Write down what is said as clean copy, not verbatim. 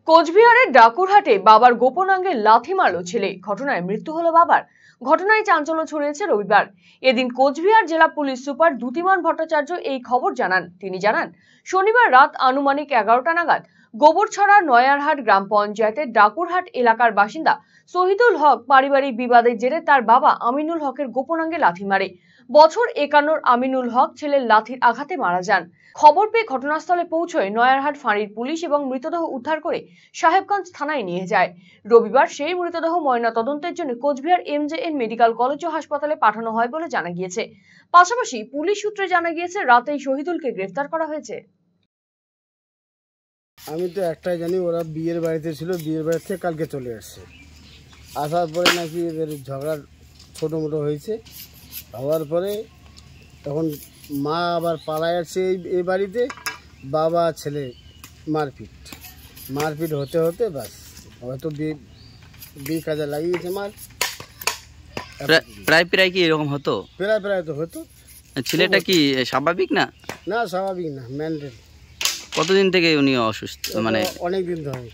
কোচবিহারের ডাকুরহাটে বাবার গোপনাঙ্গে লাথি মারল ছেলে, ঘটনায় মৃত্যু হলো বাবার। ঘটনায় চাঞ্চল্য ছড়িয়েছে রবিবার। এদিন কোচবিহার জেলা পুলিশ সুপার দ্যুতিমান ভট্টাচার্য এই খবর জানান। তিনি জানান, শনিবার রাত আনুমানিক 11টা নাগাদ গোবরছড়া নয়ারহাট গ্রাম পঞ্চায়েতের ডাকুরহাট এলাকার বাসিন্দা শহীদুল হক পারিবারিক বিবাদের জেরে তার বাবা আমিনুল হকের গোপনাঙ্গে লাথি মারে। বছর 51 আমিনুল হক ছেলের লাথির আঘাতে মারা যান। খবর পেয়ে ঘটনাস্থলে পৌঁছয় নয়ারহাট ফাঁড়ির পুলিশ এবং মৃতদেহ উদ্ধার করে সাহেবগঞ্জ থানায় নিয়ে যায়। রবিবার সেই মৃতদেহ ময়না তদন্তের জন্য কোচবিহার MJN মেডিকেল কলেজ ও হাসপাতালে পাঠানো হয় বলে জানা গিয়েছে। পাশাপাশি পুলিশ সূত্রে জানা গিয়েছে রাতেই শহীদুলকে গ্রেফতার করা হয়েছে। আমি তো একটাই জানি, ওরা বিয়ের বাড়িতে ছিল, বিয়ের বাড়ি থেকে কালকে চলে আসছে। আসার পরে নাকি এদের ঝগড়া ছোটো মোটো হয়েছে। হওয়ার পরে তখন মা আবার পালায় আসছে এই বাড়িতে, বাবা ছেলে মারপিট হতে হতে বাস হয়তো বিয়ে কাজে লাগিয়েছে মার। প্রায় কি এরকম হতো? প্রায় তো হতো। ছেলেটা কি স্বাভাবিক না? না, স্বাভাবিক না, মেন্টাল। কতদিন থেকে উনি অসুস্থ? মানে অনেক দিন ধরে।